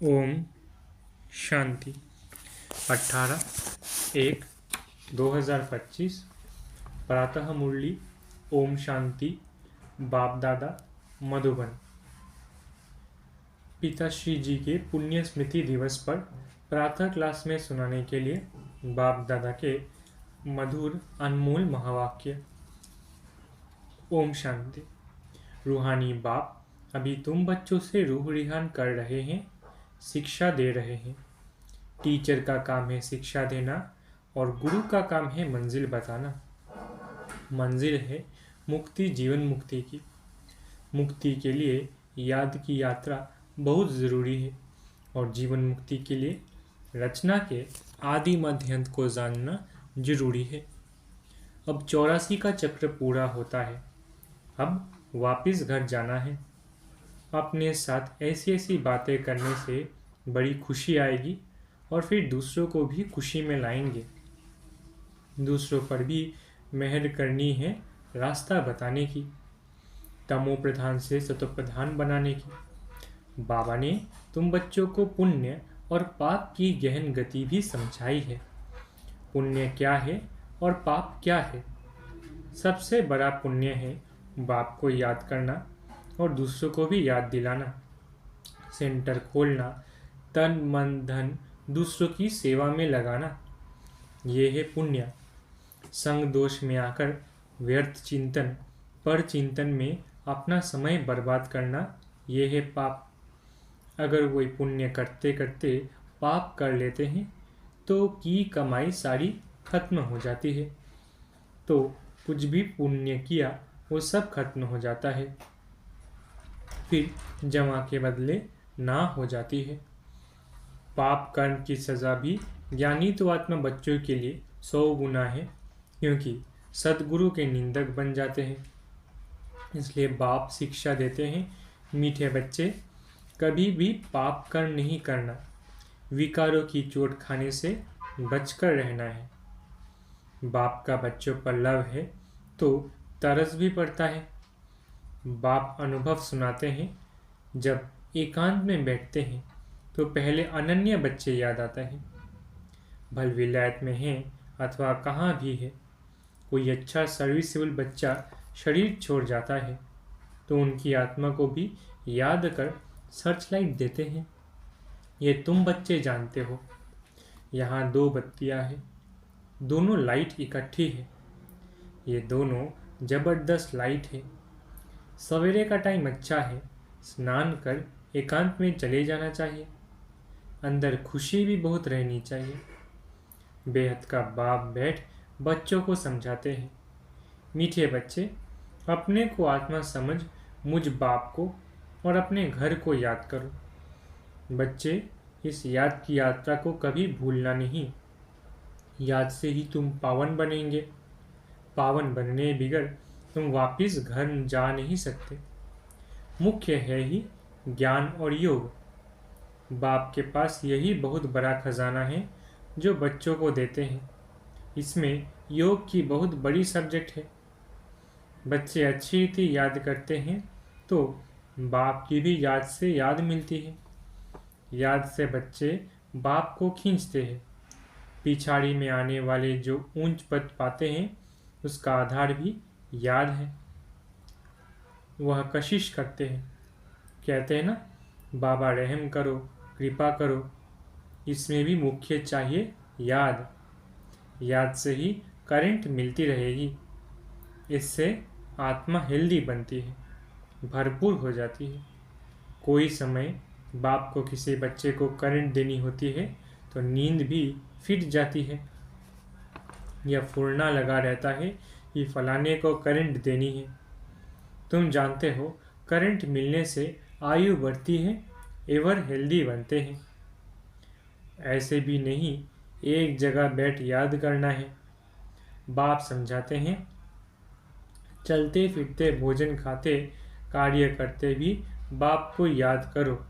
ओम शांति 18/1/2025 प्रातः मुरली। ओम शांति। बाप दादा मधुबन। पिताश्री जी के पुण्य स्मृति दिवस पर प्रातः क्लास में सुनाने के लिए बाप दादा के मधुर अनमोल महावाक्य। ओम शांति। रूहानी बाप अभी तुम बच्चों से रूह रिहान कर रहे हैं, शिक्षा दे रहे हैं। टीचर का काम है शिक्षा देना और गुरु का काम है मंजिल बताना। मंजिल है मुक्ति, जीवन मुक्ति की। मुक्ति के लिए याद की यात्रा बहुत ज़रूरी है और जीवन मुक्ति के लिए रचना के आदि मध्य अंत को जानना जरूरी है। अब 84 का चक्र पूरा होता है। अब वापस घर जाना है। अपने साथ ऐसी ऐसी बातें करने से बड़ी खुशी आएगी और फिर दूसरों को भी खुशी में लाएंगे। दूसरों पर भी मेहर करनी है, रास्ता बताने की, तमो प्रधान से सतो प्रधान बनाने की। बाबा ने तुम बच्चों को पुण्य और पाप की गहन गति भी समझाई है। पुण्य क्या है और पाप क्या है? सबसे बड़ा पुण्य है बाप को याद करना और दूसरों को भी याद दिलाना। सेंटर खोलना, तन मन धन दूसरों की सेवा में लगाना, ये है पुण्य। संग दोष में आकर व्यर्थ चिंतन, पर चिंतन में अपना समय बर्बाद करना, ये है पाप। अगर कोई पुण्य करते करते पाप कर लेते हैं तो की कमाई सारी खत्म हो जाती है। तो कुछ भी पुण्य किया वो सब खत्म हो जाता है, फिर जमा के बदले ना हो जाती है। पाप कर्म की सज़ा भी ज्ञानी तो आत्मा बच्चों के लिए 100 गुना है, क्योंकि सदगुरु के निंदक बन जाते हैं। इसलिए बाप शिक्षा देते हैं, मीठे बच्चे कभी भी पाप कर्म नहीं करना, विकारों की चोट खाने से बचकर रहना है। बाप का बच्चों पर लव है तो तरस भी पड़ता है। बाप अनुभव सुनाते हैं, जब एकांत में बैठते हैं तो पहले अनन्य बच्चे याद आता है। भल विलायत में है अथवा कहाँ भी है, कोई अच्छा सर्विसेबल बच्चा शरीर छोड़ जाता है तो उनकी आत्मा को भी याद कर सर्च लाइट देते हैं। ये तुम बच्चे जानते हो, यहाँ 2 बत्तियाँ हैं, दोनों लाइट इकट्ठी है। ये दोनों जबरदस्त लाइट है। सवेरे का टाइम अच्छा है, स्नान कर एकांत में चले जाना चाहिए। अंदर खुशी भी बहुत रहनी चाहिए। बेहद का बाप बैठ बच्चों को समझाते हैं, मीठे बच्चे अपने को आत्मा समझ मुझ बाप को और अपने घर को याद करो। बच्चे इस याद की यात्रा को कभी भूलना नहीं। याद से ही तुम पावन बनेंगे। पावन बनने बिगड़ तुम वापिस घर जा नहीं सकते। मुख्य है ही ज्ञान और योग। बाप के पास यही बहुत बड़ा खजाना है जो बच्चों को देते हैं। इसमें योग की बहुत बड़ी सब्जेक्ट है। बच्चे अच्छी रीति याद करते हैं तो बाप की भी याद से याद मिलती है। याद से बच्चे बाप को खींचते हैं। पिछाड़ी में आने वाले जो ऊंच पद पाते हैं उसका आधार भी याद है। वह कशिश करते हैं, कहते हैं ना, बाबा रहम करो, कृपा करो। इसमें भी मुख्य चाहिए याद। याद से ही करंट मिलती रहेगी। इससे आत्मा हेल्दी बनती है, भरपूर हो जाती है। कोई समय बाप को किसी बच्चे को करंट देनी होती है तो नींद भी फिट जाती है। यह फुरना लगा रहता है कि फलाने को करंट देनी है। तुम जानते हो करंट मिलने से आयु बढ़ती है, एवर हेल्दी बनते हैं। ऐसे भी नहीं एक जगह बैठ याद करना है। बाप समझाते हैं, चलते फिरते भोजन खाते कार्य करते भी बाप को याद करो।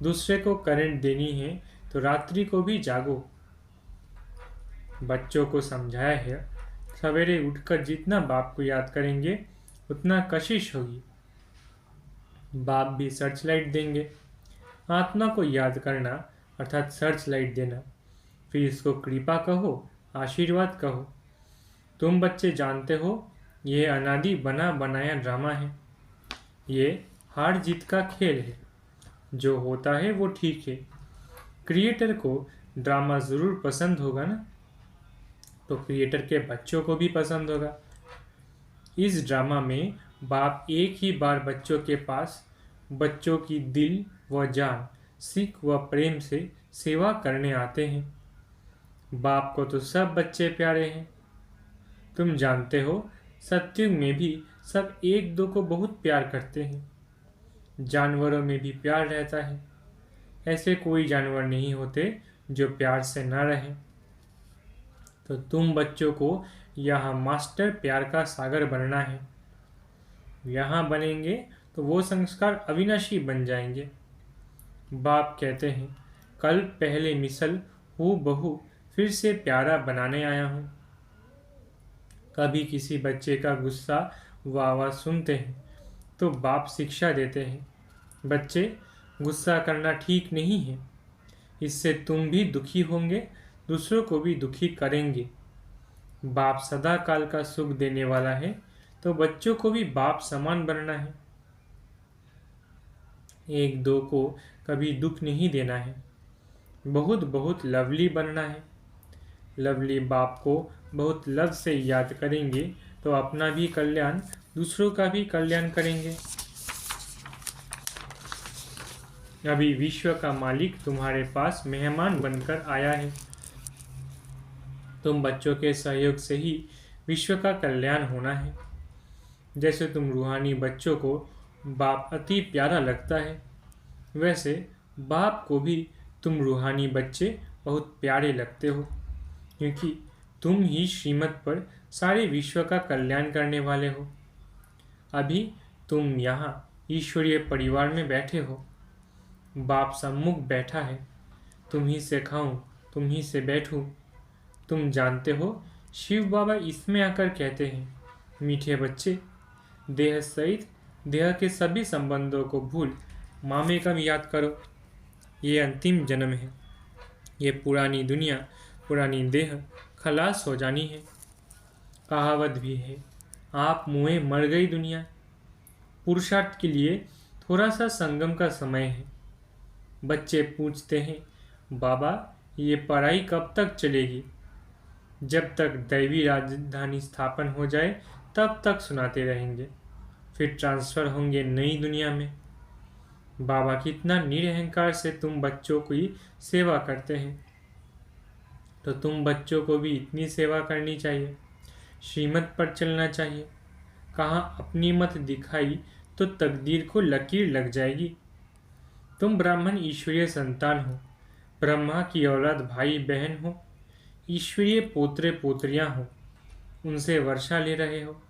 दूसरे को करंट देनी है तो रात्रि को भी जागो। बच्चों को समझाया है, सवेरे उठकर जितना बाप को याद करेंगे उतना कशिश होगी। बाप भी सर्च लाइट देंगे। आत्मा को याद करना अर्थात सर्च लाइट देना, फिर इसको कृपा कहो, आशीर्वाद कहो। तुम बच्चे जानते हो ये अनादि बना बनाया ड्रामा है, ये हार जीत का खेल है। जो होता है वो ठीक है। क्रिएटर को ड्रामा ज़रूर पसंद होगा ना, तो क्रिएटर के बच्चों को भी पसंद होगा। इस ड्रामा में बाप एक ही बार बच्चों के पास बच्चों की दिल व जान, सीख व प्रेम से सेवा करने आते हैं। बाप को तो सब बच्चे प्यारे हैं। तुम जानते हो सत्युग में भी सब एक दो को बहुत प्यार करते हैं। जानवरों में भी प्यार रहता है। ऐसे कोई जानवर नहीं होते जो प्यार से न रहें। तो तुम बच्चों को यहाँ मास्टर प्यार का सागर बनना है। यहाँ बनेंगे तो वो संस्कार अविनाशी बन जाएंगे। बाप कहते हैं कल पहले मिसल हूँ बहू फिर से प्यारा बनाने आया हूँ। कभी किसी बच्चे का गुस्सा वाह सुनते हैं तो बाप शिक्षा देते हैं, बच्चे गुस्सा करना ठीक नहीं है, इससे तुम भी दुखी होंगे, दूसरों को भी दुखी करेंगे। बाप सदा काल का सुख देने वाला है, तो बच्चों को भी बाप समान बनना है। एक दो को कभी दुख नहीं देना है, बहुत बहुत लवली बनना है। लवली बाप को बहुत लव से याद करेंगे तो अपना भी कल्याण, दूसरों का भी कल्याण करेंगे। अभी विश्व का मालिक तुम्हारे पास मेहमान बनकर आया है। तुम बच्चों के सहयोग से ही विश्व का कल्याण होना है। जैसे तुम रूहानी बच्चों को बाप अति प्यारा लगता है, वैसे बाप को भी तुम रूहानी बच्चे बहुत प्यारे लगते हो, क्योंकि तुम ही श्रीमत पर सारे विश्व का कल्याण करने वाले हो। अभी तुम यहाँ ईश्वरीय परिवार में बैठे हो। बाप सम्मुख बैठा है, तुम ही से खाऊं, तुम ही से बैठूं। तुम जानते हो शिव बाबा इसमें आकर कहते हैं, मीठे बच्चे, देह सहित देह के सभी संबंधों को भूल मामे का भी याद करो। ये अंतिम जन्म है, ये पुरानी दुनिया, पुरानी देह खलास हो जानी है। कहावत भी है, आप मुँहे मर गई दुनिया। पुरुषार्थ के लिए थोड़ा सा संगम का समय है। बच्चे पूछते हैं, बाबा ये पढ़ाई कब तक चलेगी? जब तक दैवी राजधानी स्थापन हो जाए तब तक सुनाते रहेंगे, फिर ट्रांसफ़र होंगे नई दुनिया में। बाबा कितना निरहंकार से तुम बच्चों की सेवा करते हैं, तो तुम बच्चों को भी इतनी सेवा करनी चाहिए, श्रीमत पर चलना चाहिए। कहाँ अपनी मत दिखाई तो तकदीर को लकीर लग जाएगी। तुम ब्राह्मण ईश्वरीय संतान हो, ब्रह्मा की औलाद भाई बहन हो, ईश्वरीय पोत्रे पोत्रियां हो, उनसे वर्षा ले रहे हो।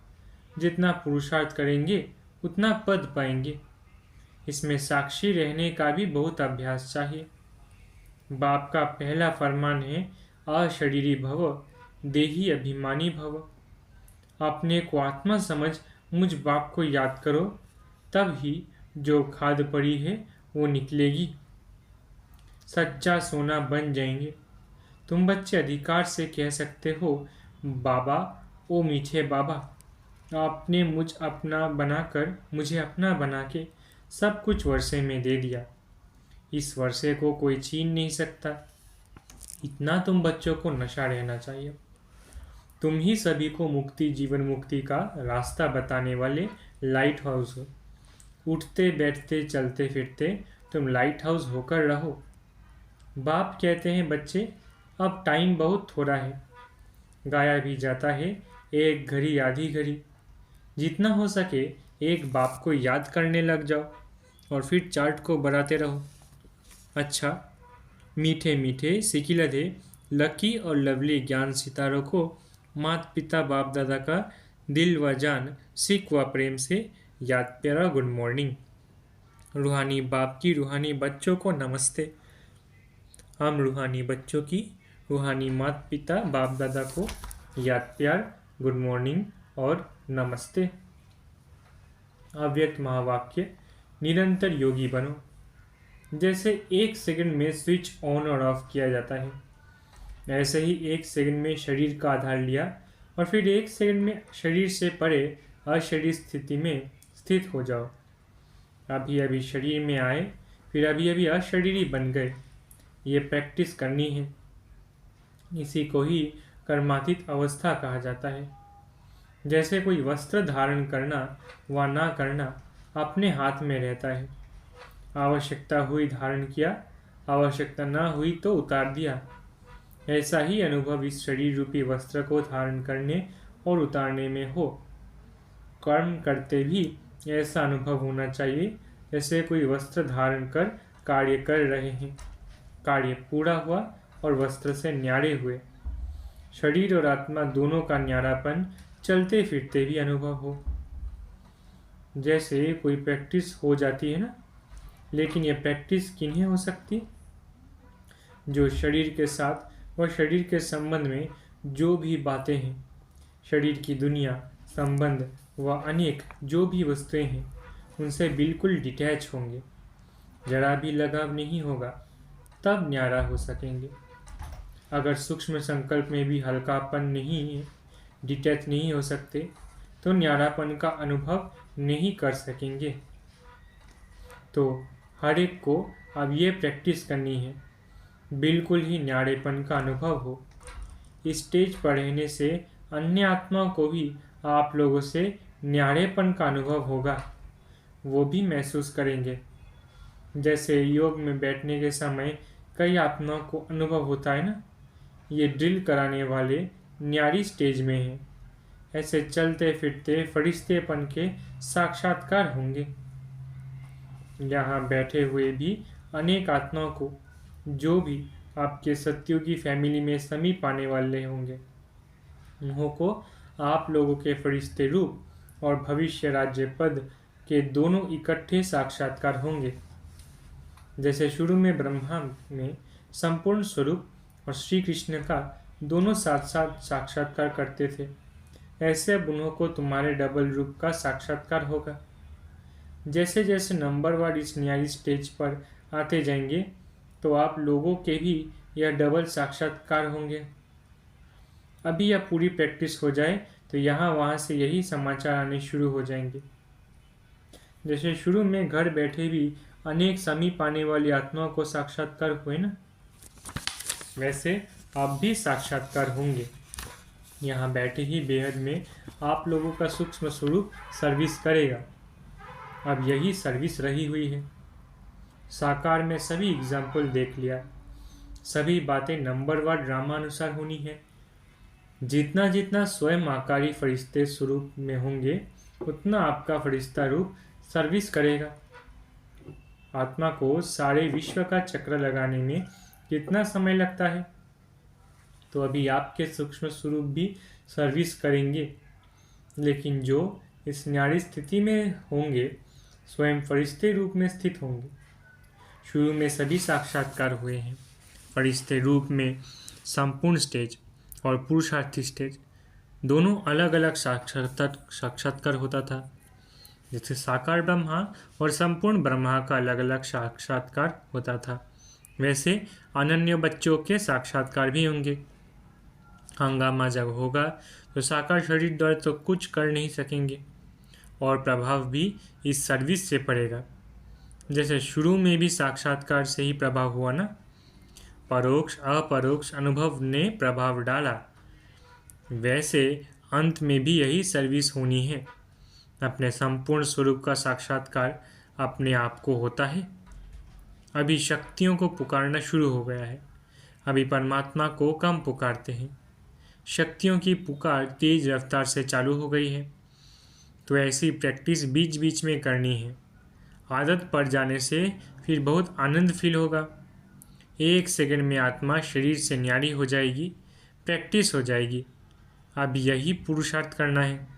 जितना पुरुषार्थ करेंगे उतना पद पाएंगे। इसमें साक्षी रहने का भी बहुत अभ्यास चाहिए। बाप का पहला फरमान है, अशरीरी भव, देही अभिमानी भव। अपने को आत्मा समझ मुझ बाप को याद करो, तब ही जो खाद पड़ी है वो निकलेगी, सच्चा सोना बन जाएंगे। तुम बच्चे अधिकार से कह सकते हो, बाबा ओ मीठे बाबा, आपने मुझे अपना बना के सब कुछ वर्षे में दे दिया। इस वर्षे को कोई छीन नहीं सकता। इतना तुम बच्चों को नशा रहना चाहिए। तुम ही सभी को मुक्ति, जीवन मुक्ति का रास्ता बताने वाले लाइट हाउस हो। उठते बैठते चलते फिरते तुम लाइट हाउस होकर रहो। बाप कहते हैं, बच्चे अब टाइम बहुत थोड़ा है, गाया भी जाता है, एक घड़ी आधी घड़ी। जितना हो सके एक बाप को याद करने लग जाओ और फिर चार्ट को बढ़ाते रहो। अच्छा, मीठे मीठे सिकिलधे लकी और लवली ज्ञान सितारों को माता पिता बाप दादा का दिल व जान, सीख व प्रेम से याद प्यारा गुड मॉर्निंग। रूहानी बाप की रूहानी बच्चों को नमस्ते। हम रूहानी बच्चों की रूहानी माता पिता बाप दादा को याद प्यार गुड मॉर्निंग और नमस्ते। अव्यक्त महावाक्य, निरंतर योगी बनो। जैसे एक सेकंड में स्विच ऑन और ऑफ किया जाता है, ऐसे ही एक सेकंड में शरीर का आधार लिया और फिर एक सेकंड में शरीर से परे अशरीर स्थिति में स्थित हो जाओ। अभी अभी शरीर में आए, फिर अभी अभी अशरीरी बन गए। ये प्रैक्टिस करनी है। इसी को ही कर्मातीत अवस्था कहा जाता है। जैसे कोई वस्त्र धारण करना व ना करना अपने हाथ में रहता है। आवश्यकता हुई धारण किया, आवश्यकता ना हुई तो उतार दिया। ऐसा ही अनुभव इस शरीर रूपी वस्त्र को धारण करने और उतारने में हो। कर्म करते भी ऐसा अनुभव होना चाहिए जैसे कोई वस्त्र धारण कर कार्य कर रहे हैं। कार्य पूरा हुआ और वस्त्र से न्यारे हुए। शरीर और आत्मा दोनों का न्यारापन चलते फिरते भी अनुभव हो। जैसे कोई प्रैक्टिस हो जाती है ना, लेकिन यह प्रैक्टिस किन्हें हो सकती? जो शरीर के साथ व शरीर के संबंध में जो भी बातें हैं, शरीर की दुनिया, संबंध व अनेक जो भी वस्तुएं हैं, उनसे बिल्कुल डिटैच होंगे। जरा भी लगाव नहीं होगा, तब न्यारा हो सकेंगे। अगर सूक्ष्म संकल्प में भी हल्कापन नहीं है, डिटैच नहीं हो सकते, तो न्यारापन का अनुभव नहीं कर सकेंगे। तो हर एक को अब ये प्रैक्टिस करनी है, बिल्कुल ही न्यारेपन का अनुभव हो। इस स्टेज पर रहने से अन्य आत्माओं को भी आप लोगों से न्यारेपन का अनुभव होगा। वो भी महसूस करेंगे। जैसे योग में बैठने के समय कई आत्माओं को अनुभव होता है ना, ये ड्रिल कराने वाले न्यारी स्टेज में हैं। ऐसे चलते फिरते फरिश्तेपन के साक्षात्कार होंगे। यहाँ बैठे हुए भी अनेक आत्माओं को, जो भी आपके सत्युगी फैमिली में समीप आने वाले होंगे, उन्हों को आप लोगों के फरिश्ते रूप और भविष्य राज्य पद के दोनों इकट्ठे साक्षात्कार होंगे। जैसे शुरू में ब्रह्मा में संपूर्ण स्वरूप और श्री कृष्ण का दोनों साथ साथ साक्षात्कार करते थे, ऐसे अब उन्हों को तुम्हारे डबल रूप का साक्षात्कार होगा। जैसे जैसे नंबरवार इस न्यायी स्टेज पर आते जाएंगे, तो आप लोगों के भी यह डबल साक्षात्कार होंगे। अभी यह पूरी प्रैक्टिस हो जाए तो यहाँ वहाँ से यही समाचार आने शुरू हो जाएंगे। जैसे शुरू में घर बैठे भी अनेक समीप आने वाली आत्माओं को साक्षात्कार हुए ना, वैसे आप भी साक्षात्कार होंगे। यहाँ बैठे ही बेहद में आप लोगों का सूक्ष्म स्वरूप सर्विस करेगा। अब यही सर्विस रही हुई है। साकार में सभी एग्जाम्पल देख लिया। सभी बातें नंबरवार ड्रामानुसार होनी है। जितना जितना स्वयं आकारी फरिश्ते स्वरूप में होंगे, उतना आपका फरिश्ता रूप सर्विस करेगा। आत्मा को सारे विश्व का चक्र लगाने में कितना समय लगता है, तो अभी आपके सूक्ष्म स्वरूप भी सर्विस करेंगे। लेकिन जो इस न्यारी स्थिति में होंगे, स्वयं फरिश्ते रूप में स्थित होंगे। शुरू में सभी साक्षात्कार हुए हैं। फरिश्ते रूप में संपूर्ण स्टेज और पुरुषार्थी स्टेज दोनों अलग अलग साक्षात्कार होता था। जैसे साकार ब्रह्मा और संपूर्ण ब्रह्मा का अलग अलग साक्षात्कार होता था, वैसे अनन्य बच्चों के साक्षात्कार भी होंगे। हंगामा जब होगा तो साकार शरीर द्वारा तो कुछ कर नहीं सकेंगे और प्रभाव भी इस सर्विस से पड़ेगा। जैसे शुरू में भी साक्षात्कार से ही प्रभाव हुआ ना, परोक्ष अपरोक्ष अनुभव ने प्रभाव डाला, वैसे अंत में भी यही सर्विस होनी है। अपने संपूर्ण स्वरूप का साक्षात्कार अपने आप को होता है। अभी शक्तियों को पुकारना शुरू हो गया है। अभी परमात्मा को कम पुकारते हैं। शक्तियों की पुकार तेज रफ्तार से चालू हो गई है। तो ऐसी प्रैक्टिस बीच बीच में करनी है। आदत पड़ जाने से फिर बहुत आनंद फील होगा। एक सेकंड में आत्मा शरीर से न्यारी हो जाएगी, प्रैक्टिस हो जाएगी। अब यही पुरुषार्थ करना है।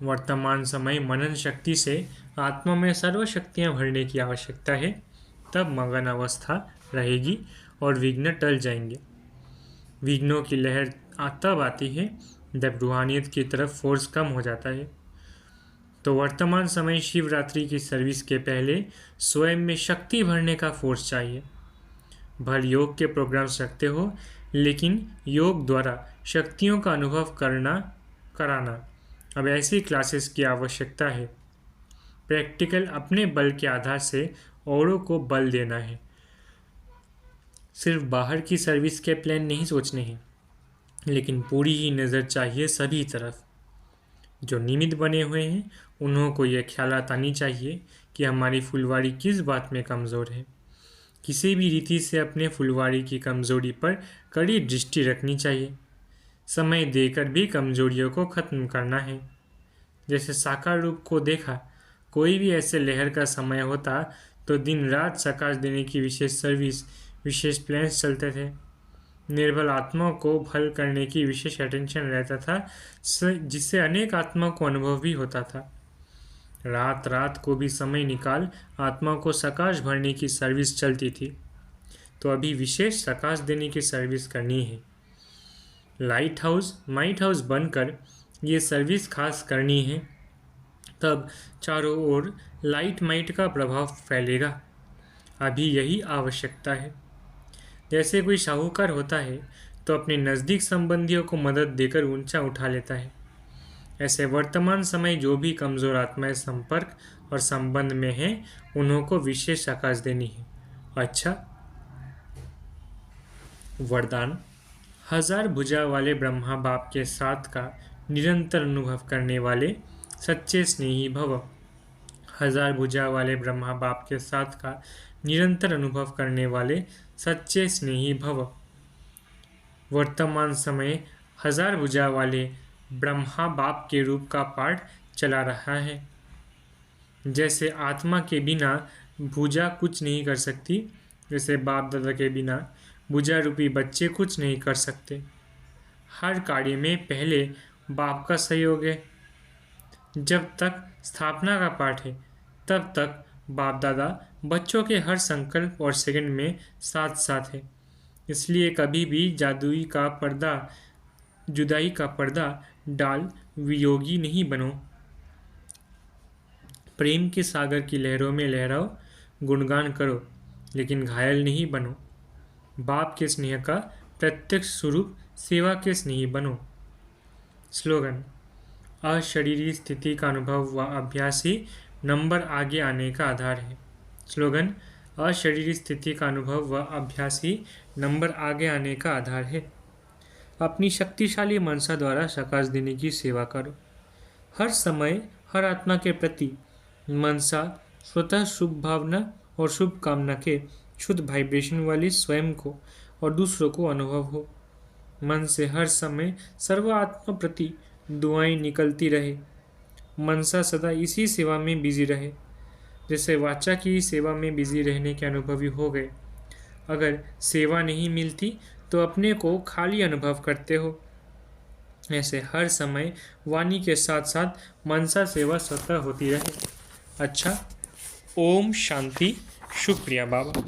वर्तमान समय मनन शक्ति से आत्मा में सर्व शक्तियाँ भरने की आवश्यकता है, तब मगन अवस्था रहेगी और विघ्न टल जाएंगे। विघ्नों की लहर तब आती है जब रूहानियत की तरफ फोर्स कम हो जाता है। तो वर्तमान समय शिवरात्रि की सर्विस के पहले स्वयं में शक्ति भरने का फोर्स चाहिए। भर योग के प्रोग्राम्स रखते हो, लेकिन योग द्वारा शक्तियों का अनुभव कराना अब ऐसी क्लासेस की आवश्यकता है। प्रैक्टिकल अपने बल के आधार से औरों को बल देना है। सिर्फ बाहर की सर्विस के प्लान नहीं सोचने हैं, लेकिन पूरी ही नज़र चाहिए सभी तरफ। जो निमित्त बने हुए हैं उन्हों को यह ख्यालात आनी चाहिए कि हमारी फुलवाड़ी किस बात में कमज़ोर है। किसी भी रीति से अपने फुलवाड़ी की कमज़ोरी पर कड़ी दृष्टि रखनी चाहिए। समय देकर भी कमज़ोरियों को ख़त्म करना है। जैसे साकार रूप को देखा, कोई भी ऐसे लहर का समय होता तो दिन रात सकाश देने की विशेष सर्विस, विशेष प्लान्स चलते थे। निर्बल आत्माओं को भल करने की विशेष अटेंशन रहता था, जिससे अनेक आत्माओं को अनुभव भी होता था। रात रात को भी समय निकाल आत्मा को सकाश भरने की सर्विस चलती थी। तो अभी विशेष सकाश देने की सर्विस करनी है। लाइट हाउस माइट हाउस बनकर ये सर्विस खास करनी है, तब चारों ओर लाइट माइट का प्रभाव फैलेगा। अभी यही आवश्यकता है। जैसे कोई साहूकार होता है तो अपने नज़दीक संबंधियों को मदद देकर ऊंचा उठा लेता है, ऐसे वर्तमान समय जो भी कमज़ोर आत्माएं संपर्क और संबंध में हैं उन्हों को विशेष आकाश देनी है। अच्छा, वरदान। हजार भुजा वाले ब्रह्मा बाप के साथ का निरंतर अनुभव करने वाले सच्चे स्नेही भव। हजार भुजा वाले ब्रह्मा बाप के साथ का निरंतर अनुभव करने वाले सच्चे स्नेही भव। वर्तमान समय हजार भुजा वाले ब्रह्मा बाप के रूप का पाठ चला रहा है। जैसे आत्मा के बिना भुजा कुछ नहीं कर सकती, वैसे बाप दादा के बिना भुजा रूपी बच्चे कुछ नहीं कर सकते। हर कार्य में पहले बाप का सहयोग है। जब तक स्थापना का पाठ है तब तक बाप दादा बच्चों के हर संकल्प और सेकंड में साथ साथ है। इसलिए कभी भी जुदाई का पर्दा डाल वियोगी नहीं बनो। प्रेम के सागर की लहरों में लहराओ, गुणगान करो, लेकिन घायल नहीं बनो। बाप के स्नेह का प्रत्यक्ष स्वरूप सेवा के स्नेही बनो। स्लोगन। अशरीरी स्थिति का अनुभव व अभ्यास ही नंबर आगे आने का आधार है। स्लोगन। अशरीरी स्थिति का अनुभव व अभ्यास ही नंबर आगे आने का आधार है। अपनी शक्तिशाली मनसा द्वारा सकाश देने की सेवा करो। हर समय हर आत्मा के प्रति मनसा स्वतः शुभ भावना और शुभ कामना के शुद्ध वाइब्रेशन वाली स्वयं को और दूसरों को अनुभव हो। मन से हर समय सर्व आत्मा प्रति दुआएं निकलती रहे। मनसा सदा इसी सेवा में बिजी रहे। जैसे वाचा की सेवा में बिजी रहने के अनुभवी हो गए। अगर सेवा नहीं मिलती तो अपने को खाली अनुभव करते हो। ऐसे हर समय वाणी के साथ साथ मनसा सेवा स्वतः होती रहे। अच्छा, ओम शांति। शुक्रिया बाबा।